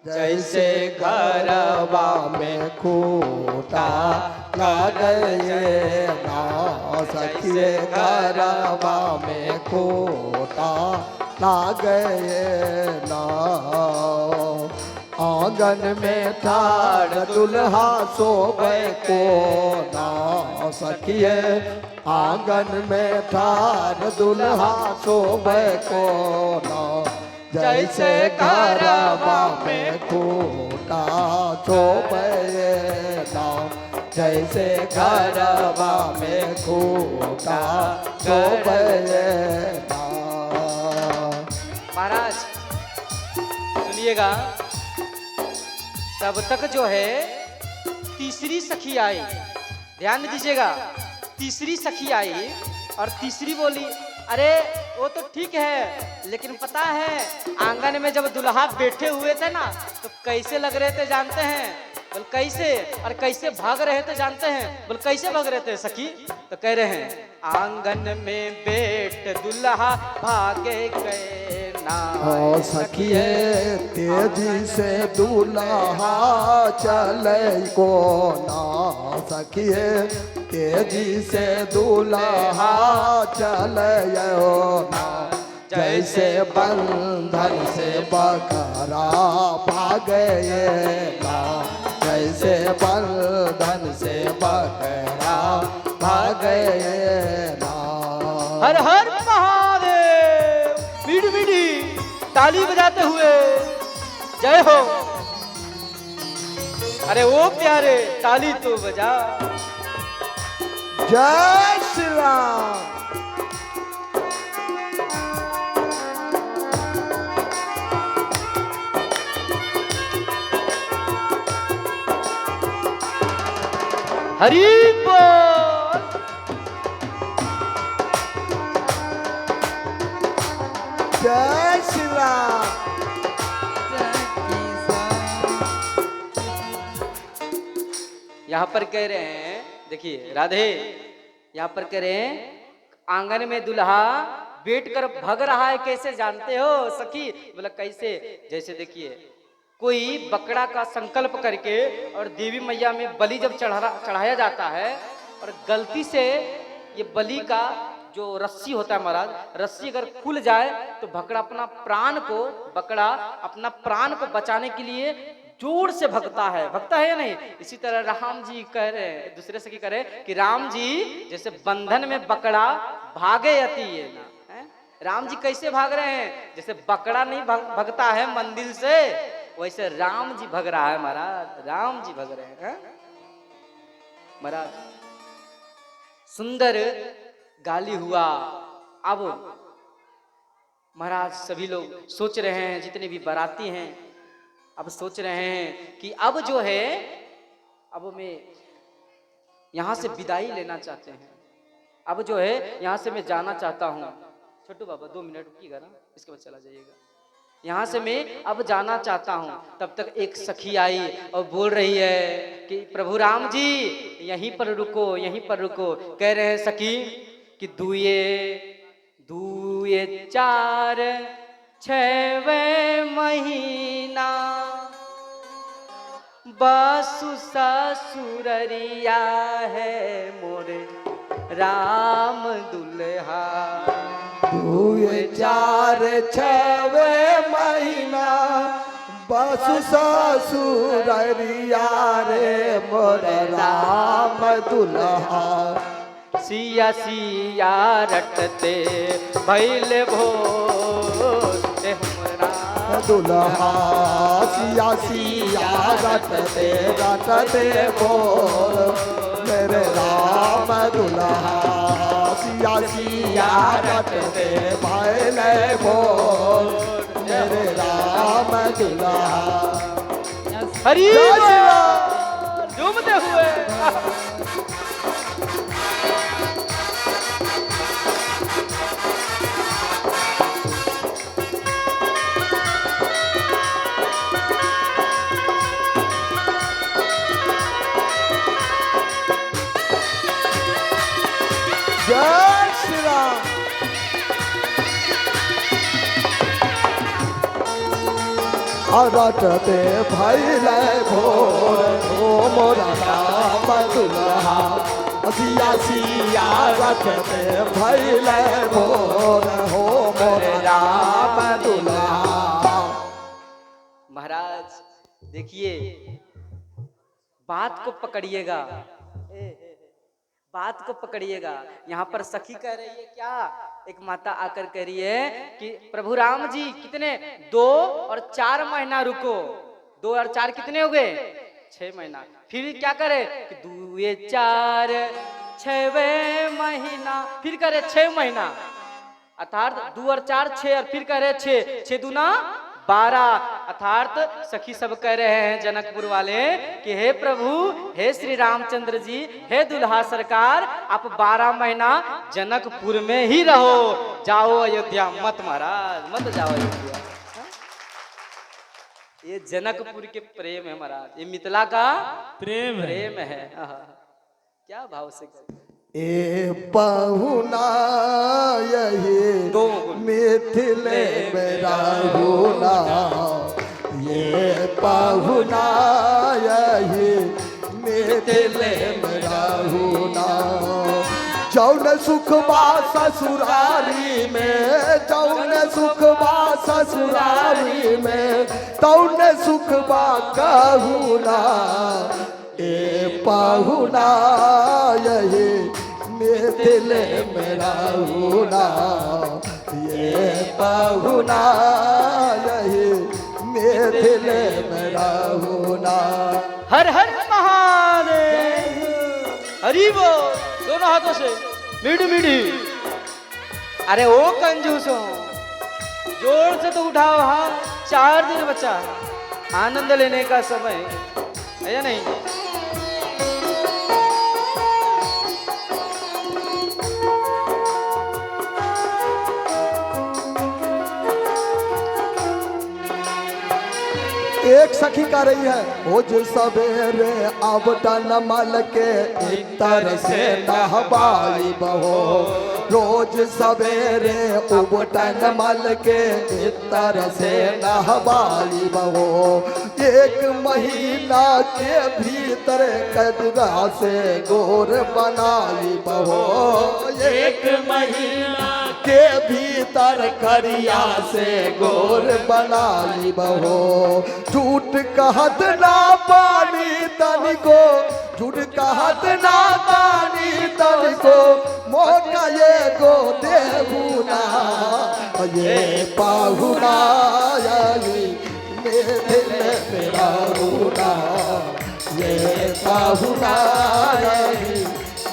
जैसे घरवा में खूटा लगे ना सखिए घरवा में खूटा लगे ना आंगन में ठाड़ दुल्हा सोबे को ना सखिए आंगन में ठाड़ दुल्हा सोबे को ना जैसे घरवा में खूटा सोबे ना जैसे घरवा में खूटा सोबे ना। महाराज सुनिएगा, तब तक जो है तीसरी सखी आई, ध्यान दीजिएगा, तीसरी सखी आई और तीसरी बोली अरे वो तो ठीक है, लेकिन पता है आंगन में जब दुल्हा बैठे हुए थे ना तो कैसे लग रहे थे जानते हैं? बोल कैसे, और कैसे भाग रहे थे जानते हैं? बोल कैसे भाग रहे थे सखी? तो कह रहे हैं आंगन में बैठ दुल्हा भागे गए ना सखिए तेजी से दूल्हा चले को ना सखिए तेजी से दूल्हा चले ना जैसे बंधन से बकरा भागे ना जैसे बंधन से बकरा भागे ना। हर हर महादेव, मीठी मीठी ताली बजाते हुए जय हो। अरे वो प्यारे ताली तो बजा। जय श्री राम। हरि बोल। जय श्री राम। यहाँ पर कह रहे हैं, देखिए राधे, यहाँ पर कह रहे हैं आंगन में दुल्हा बैठकर भग रहा है, कैसे जानते हो सखी? बोला कैसे? जैसे देखिए कोई बकरा का संकल्प करके और देवी मैया में बलि जब चढ़ाया जाता है और गलती से ये बलि का जो रस्सी होता है महाराज, रस्सी अगर खुल जाए तो बकरा अपना प्राण को बचाने के लिए जोर से भगता है या नहीं? इसी तरह राम जी कह रहे हैं, दूसरे से कह रहे कि राम जी जैसे बंधन में बकरा भागे यति है ना, है? राम जी कैसे भाग रहे हैं? जैसे बकरा नहीं भगता है मंदिर से, वैसे राम जी भग रहा है महाराज, राम जी भग रहे हैं महाराज। सुंदर गाली हुआ। अब महाराज सभी लोग सोच रहे हैं, जितने भी बाराती हैं अब सोच रहे हैं कि अब जो है अब मैं यहां से विदाई लेना चाहते हैं, अब जो है यहां से मैं जाना चाहता हूं। छोटू बाबा 2 मिनट रुकिएगा ना, इसके बाद चला जाइएगा। यहाँ से मैं अब जाना चाहता हूँ। तब तक एक सखी आई और बोल रही है कि प्रभु राम जी यहीं पर रुको, यहीं पर रुको। कह रहे हैं सखी कि दुए 4 6वें महीना बासु ससुररिया है मोरे राम दुल्हा। 2 4 6 महीना बस ससुररिया रे मोर राम दुल्हा। सिया सिया रटते भैल भोर हमरा दुल्हा सिया सिया रटते बोल मेरे राम दुल्हा। सिया सिया रटते भैले बोल मेरे राम दुल्हा। हरि झूमते हुए जय श्री राम। रटते भैले भोर हो मोरा राम दुल्हा सिया सिया रटते भैले भोर हो मोरा राम दुल्हा। महाराज देखिए, बात को पकड़िएगा, बात को पकड़िएगा। यहाँ पर सखी कह रही है क्या, एक माता आकर कह रही है कि प्रभु राम जी कितने 2 और 4 महीना रुको। 2 और 4 कितने हो गए? 6 महीना। फिर क्या करे कि 2 4 6 महीना, फिर करे 6 महीना, अर्थात 2 और 4 6, और फिर करे 6 दूना 12, अर्थात सखी सब कह रहे हैं जनकपुर वाले कि हे प्रभु, हे श्री रामचंद्र जी, हे दुल्हा सरकार, आप 12 महीना जनकपुर में ही रहो, जाओ अयोध्या मत महाराज, मत जाओ अयोध्या। ये जनकपुर के प्रेम है महाराज, ये मिथिला का प्रेम है। क्या भाव से ए पहुना यही मिथिले में रहूना, ये पहुना यही मिथिले में रहूना। जौन सुखबा ससुरारी में, जौन सुखबा ससुरारी में, तौन सुखबा कहूना। ए पहुना यही मिथिले में रहूना, ये पहुना यही मिथिले में रहूना। हर हर महादेव, हरि बोल। दोनों हाथों से मीठी मीठी। अरे ओ कंजूसो, जोर से तो उठाओ हाथ। 4 दिन बचा, आनंद लेने का समय है या नहीं? एक सखी का रही है, रोज सवेरे अब मल के इतर से नहबाई बहो, रोज सवेरे उबटन मल के इतर से नहबाई बहो। 1 महीना के भीतर कदरा से गोर बनाई बहो, 1 महीना के भीतर करिया से गोर बनाई बहो। झूठ कहत ना पानी तनिको, झूठ कहत ना पानी तनिको, मौका ये गो देबुना। ये पाहुना यही मिथिले में रहूना, ये पाहुना यही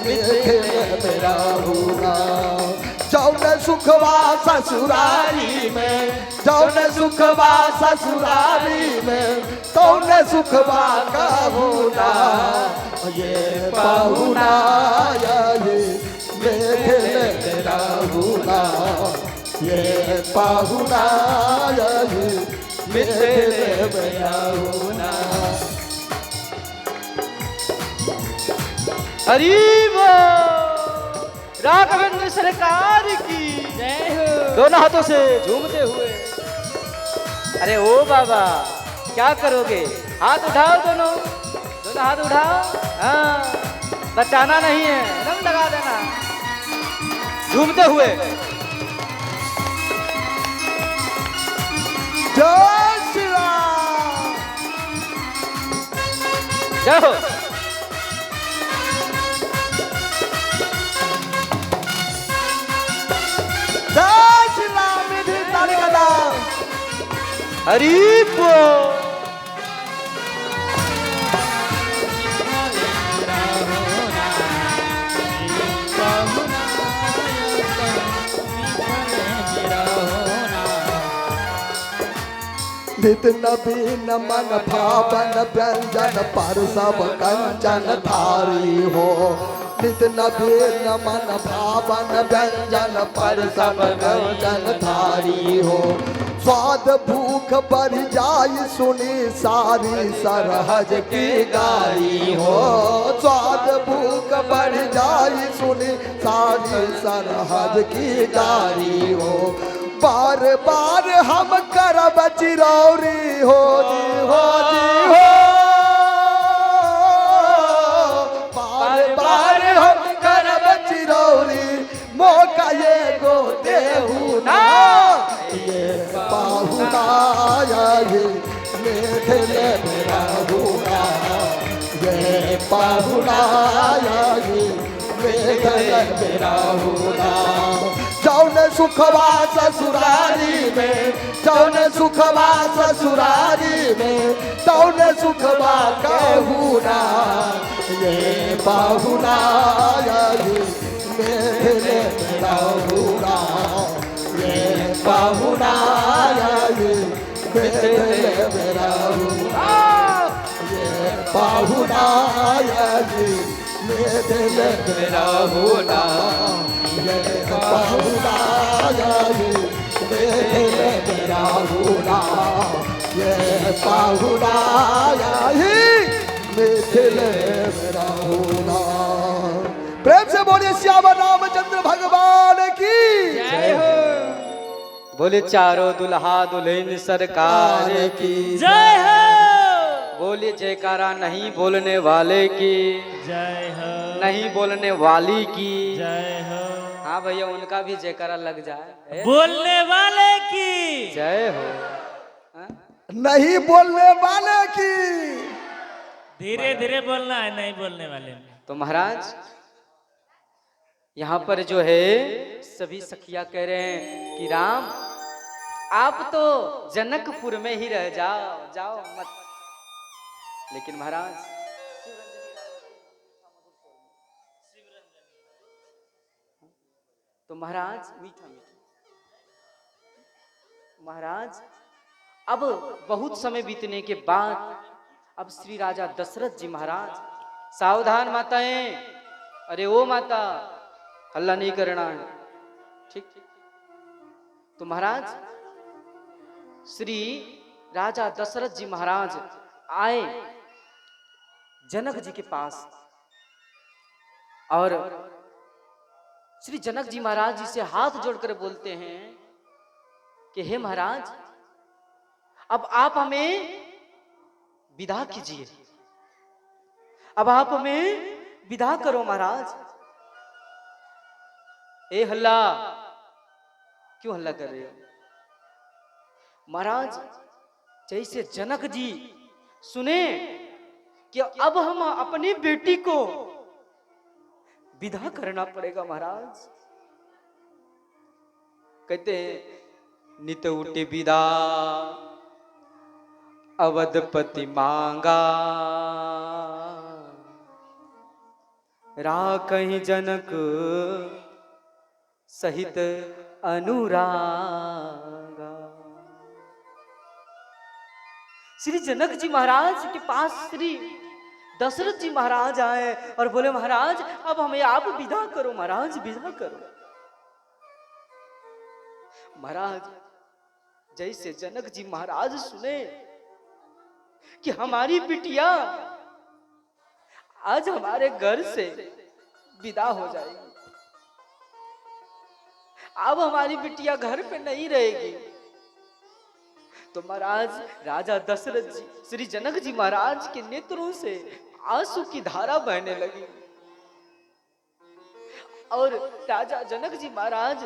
मिथिले में रहूना। जौन सुखबा ससुरारी में, जौन सुखबा ससुरारी में, तौन सुखबा कहूना। ये पाहुना यही मिथिले में रहूना, ये पाहुना यही मिथिले में रहूना। हरि बोल। राघवेंद्र सरकार की जय हो। दोनों हाथों से झूमते हुए। अरे ओ बाबा, क्या करोगे? हाथ उठाओ, दोनों हाथ उठाओ। हाँ, बचाना नहीं है, रंग लगा देना झूमते हुए। जय श्री राम, जय हो। हरि बोल। नित नवीन मन भावन व्यंजन पर सब कंचन धारी हो, नित नवीन मन भावन व्यंजन पर सब कंचन धारी हो। स्वाद भूख बढ़ जाय सुनी सारी सरहज की गारी हो, स्वाद भूख बढ़ जाय सुनी सारी सरहज की गारी हो। बार बार हम करब चिरौरी हो जी हो जी हो। बार बार हम करब चिरौरी मौका ये गो देहु ना। ये बाहुना ये मेघल बेराहुना, ये बाहुना ये मेघल बेराहुना। जौन सुखवा ससुरारी में, जौन सुखवा ससुरारी में, तौन सुखवा कहूना। ये बाहुना ये मेघल बेराहुना, ये बाहुना ये मेघल बेराहुना, ये बाहुना ये मेघल बेराहुना, ये बाहुना ये मेघल बेराहुना, ये बाहुना ये मेघल बेराहुना। प्रेम से बोलिए श्यामा रामचंद्र भगवान की जय हो। बोले चारों दुल्हा दुल्हन सरकार की जय हो। बोले जयकारा नहीं बोलने वाले की, जय हो। नहीं बोलने वाली की। जय हो। हाँ भैया उनका भी जयकारा लग जाए। बोलने वाले की जय हो। हाँ? नहीं बोलने वाले की। धीरे धीरे बोलना है, नहीं बोलने वाले में। तो महाराज यहाँ पर जो है सभी सखिया कह रहे हैं कि राम आप तो जनकपुर में ही रह जाओ, जाओ मत। लेकिन महाराज तो महाराज मीठा मीठा महाराज अब बहुत समय बीतने के बाद अब श्री राजा दशरथ जी महाराज, सावधान माताएं, अरे ओ माता हल्ला नहीं करना है, ठीक ठीक। तो महाराज श्री राजा दशरथ जी महाराज आए जनक जी के पास और श्री जनक जी महाराज जी से हाथ जोड़कर बोलते हैं कि हे महाराज अब आप हमें विदा कीजिए, अब आप हमें विदा करो महाराज। ए हल्ला क्यों हल्ला कर रहे हो महाराज? जैसे जनक जी सुने कि अब हम अपनी बेटी को विदा करना पड़ेगा महाराज, कहते हैं नित उठे विदा अवधपति मांगा, राखहि जनक सहित अनुरागा। श्री जनक जी महाराज के पास श्री दशरथ जी महाराज आए और बोले महाराज अब हमें आप विदा करो, महाराज विदा करो। महाराज जैसे जनक जी महाराज सुने कि हमारी बिटिया आज हमारे घर से विदा हो जाएगी, अब हमारी बिटिया घर पे नहीं रहेगी, तो महाराज राजा दशरथ जी श्री जनक जी महाराज के नेत्रों से आंसू की धारा बहने लगी और राजा जनक जी महाराज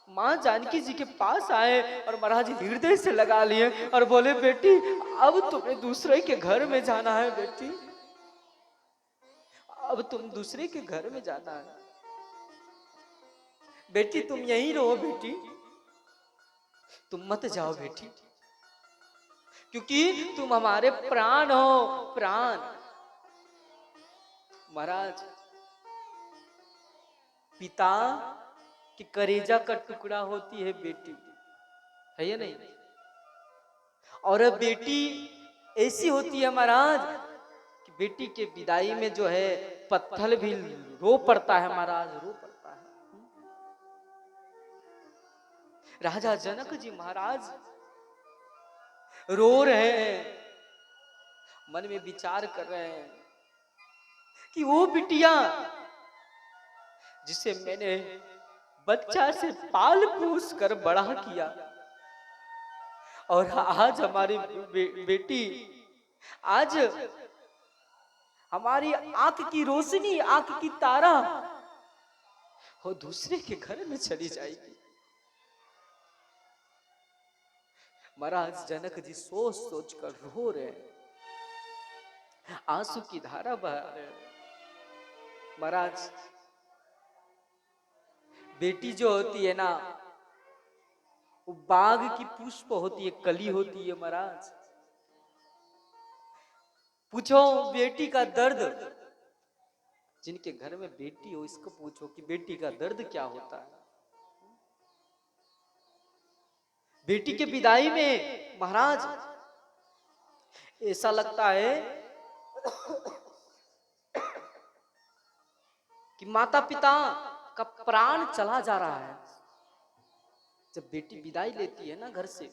मां जानकी जी के पास आए और महाराज हृदय से लगा लिए और बोले बेटी अब तुम्हें दूसरे के घर में जाना है बेटी, अब तुम दूसरे के घर में जाना है बेटी, तुम यहीं रहो बेटी, तुम मत जाओ बेटी, क्योंकि तुम हमारे प्राण हो, प्राण। महाराज पिता कि करेजा का टुकड़ा होती है बेटी, है या नहीं? और बेटी ऐसी होती है महाराज कि बेटी के विदाई में जो है पत्थर भी रो पड़ता है महाराज, रो पड़ता है। राजा जनक जी महाराज रो रहे हैं, मन में विचार कर रहे हैं कि वो बिटिया जिसे मैंने बच्चा से पाल पोस कर बड़ा किया, और आज हमारी बेटी, आज हमारी आंख की रोशनी, आंख की तारा वो दूसरे के घर में चली जाएगी। महाराज जनक जी सोच सोच कर रो रहे हैं, आंसू की धारा बह रहे हैं। महाराज बेटी जो होती है ना, वो बाग की पुष्प होती है, कली होती है। महाराज पूछो बेटी का दर्द, जिनके घर में बेटी हो इसको पूछो कि बेटी का दर्द क्या होता है। बेटी के विदाई में महाराज ऐसा लगता है कि माता पिता का प्राण चला जा रहा है। जब बेटी विदाई लेती है ना घर से,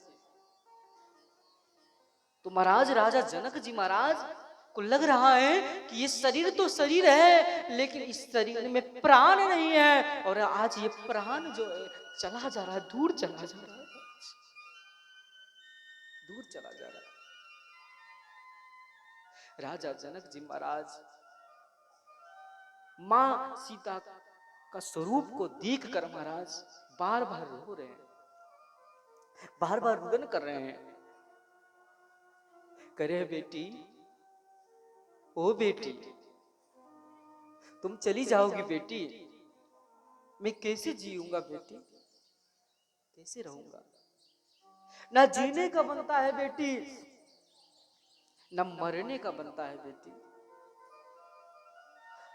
तो महाराज राजा जनक जी महाराज को लग रहा है कि ये शरीर तो शरीर है, लेकिन इस शरीर में प्राण नहीं है, और आज ये प्राण जो है चला जा रहा है, दूर चला जा रहा है, दूर चला जा रहा है। राजा जनक जी महाराज मां सीता का स्वरूप को देख कर महाराज बार बार रो रहे हैं, बार बार रुदन कर रहे हैं। करे बेटी, ओ बेटी, तुम चली जाओगी बेटी, मैं कैसे जीऊंगा बेटी, कैसे रहूंगा। ना जीने का बनता है बेटी, न मरने का बनता है बेटी,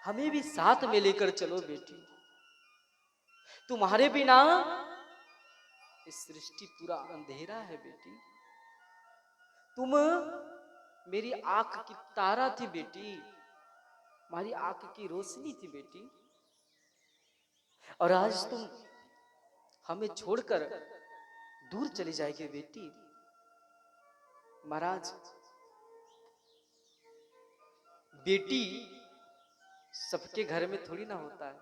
हमें भी साथ में लेकर चलो बेटी। तुम्हारे बिना इस सृष्टि पूरा अंधेरा है बेटी। तुम मेरी आंख की तारा थी बेटी, हमारी आंख की रोशनी थी बेटी, और आज तुम हमें छोड़कर दूर चली जाएगी बेटी। महाराज बेटी सबके घर में थोड़ी ना होता है,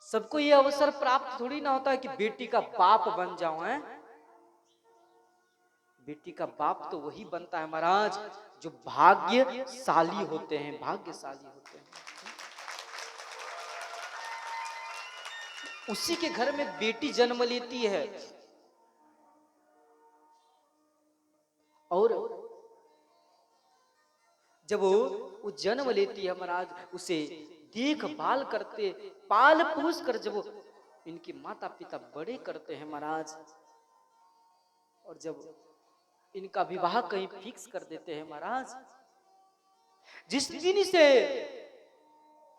सबको ये अवसर प्राप्त थोड़ी ना होता है कि बेटी का बाप बन जाऊं। है बेटी का बाप तो वही बनता है महाराज जो भाग्यशाली होते हैं, भाग्यशाली होते हैं। उसी के घर में बेटी जन्म लेती है, और जब वो जन्म लेती है महाराज, उसे देखभाल करते, पाल पोस कर जब इनके माता पिता बड़े करते हैं महाराज, और जब इनका विवाह कहीं फिक्स कर देते हैं महाराज, जिस दिन से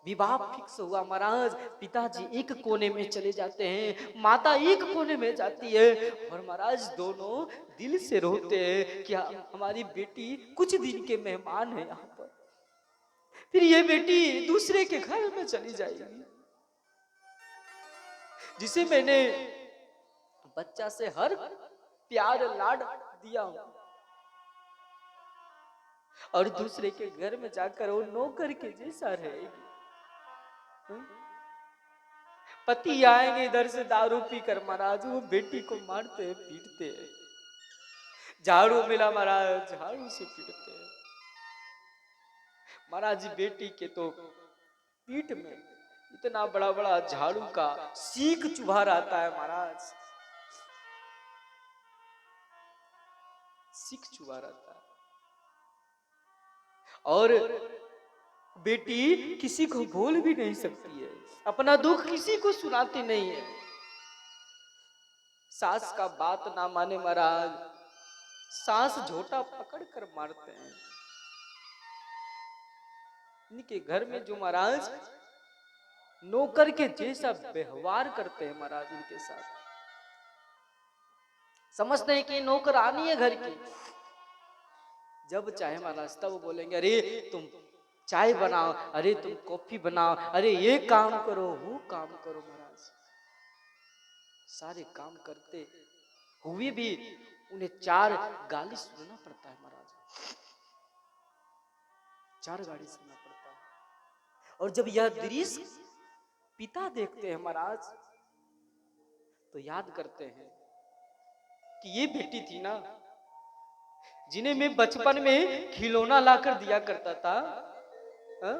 विवाह फिक्स हुआ महाराज, पिताजी एक कोने में चले जाते हैं, माता एक कोने में जाती है, और महाराज दोनों दिल से रोते हैं कि हमारी बेटी कुछ दिन के मेहमान है यहाँ पर, फिर ये बेटी दूसरे के घर में चली जाएगी, जिसे मैंने बच्चा से हर प्यार लाड दिया हूं, और दूसरे के घर में जाकर वो नौकर के जैसा रहेगी। पति आएंगे इधर से दारू पी कर महाराज, वो बेटी को मारते हैं, पीटते हैं, झाड़ू मिला महाराज झाड़ू से पीटते हैं महाराज। बेटी के तो पीठ में इतना बड़ा बड़ा झाड़ू का सीख चुभा रहता है महाराज, सीख चुभा रहता है, और बेटी किसी को बोल भी नहीं सकती है, अपना दुख किसी को सुनाती नहीं है। सास का बात ना माने महाराज, सास झोटा पकड़ कर मारते हैं। इनके घर में जो महाराज नौकर के जैसा व्यवहार करते हैं महाराज इनके साथ, समझते हैं कि नौकरानी है घर की, जब चाहे महाराज तब बोलेंगे अरे तुम चाय बनाओ, अरे तुम कॉफी बनाओ, अरे ये काम करो वो काम करो। महाराज सारे काम करते हुए भी उन्हें 4 गाली सुनना पड़ता है महाराज, 4 गाली सुनना पड़ता है। और जब यह दृश्य पिता देखते हैं महाराज, तो याद करते हैं कि ये बेटी थी ना जिन्हें मैं बचपन में खिलौना लाकर दिया करता था। हाँ?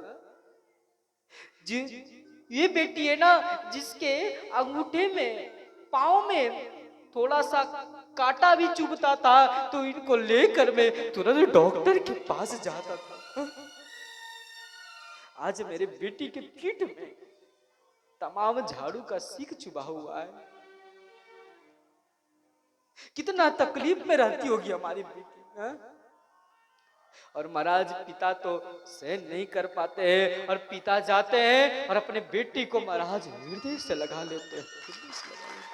जी, ये बेटी है ना जिसके अंगूठे में, पाँव में थोड़ा सा कांटा भी चुभता था तो इनको लेकर मैं तुरंत डॉक्टर के पास जाता था। आज मेरे बेटी के पीठ में तमाम झाड़ू का सीख चुभा हुआ है। कितना तकलीफ में रहती होगी हमारी बेटी। हाँ? और महाराज पिता तो सहन नहीं कर पाते हैं और पिता जाते हैं और अपने बेटी को महाराज हृदय से लगा लेते हैं, हृदय से लगा लेते हैं।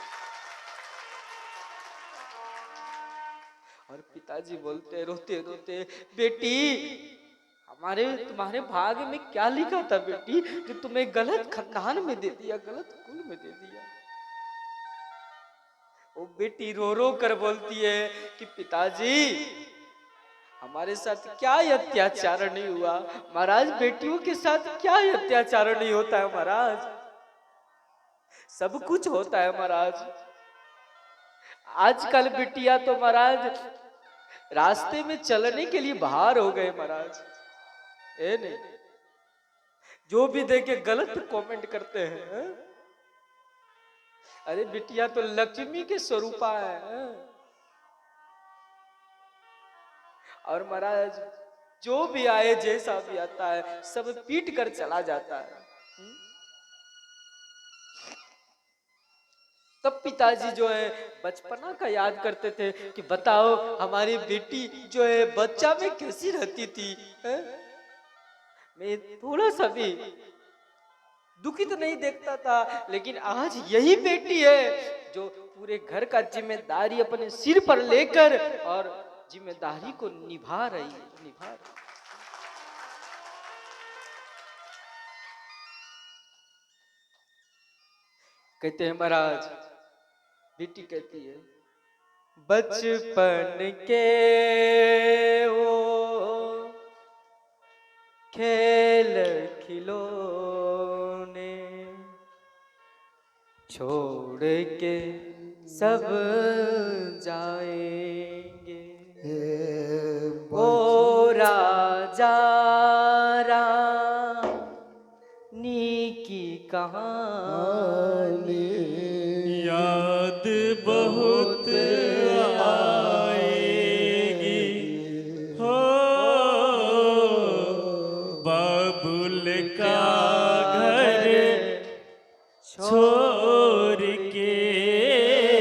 और पिताजी बोलते रोते रोते, बेटी तुम्हारे भाग्य में क्या लिखा था बेटी जो तुम्हें गलत खानदान में दे दिया, गलत कुल में दे दिया। वो बेटी रो रो कर बोलती है कि पिताजी हमारे साथ क्या अत्याचार नहीं हुआ। महाराज बेटियों के साथ क्या अत्याचार नहीं होता है महाराज, सब कुछ होता है महाराज। आजकल बिटिया तो महाराज रास्ते में चलने के लिए बाहर हो गए महाराज। ए नहीं, जो भी देखे गलत कमेंट करते हैं। अरे बिटिया तो लक्ष्मी के स्वरूपा है। और महाराज जो भी आए जैसा भी आता है सब पीट कर चला जाता है। तब पिताजी जो है बचपना का याद करते थे कि बताओ हमारी बेटी जो है बच्चा में कैसी रहती थी। मैं थोड़ा सा भी दुखित नहीं देखता था, लेकिन आज यही बेटी है जो पूरे घर का जिम्मेदारी अपने सिर पर लेकर और जिम्मेदारी को निभा रही है। कहते हैं महाराज, बेटी कहती है बचपन के वो खेल खिलौने छोड़ के सब जाएंगे, ओ राजा रानी की कहानी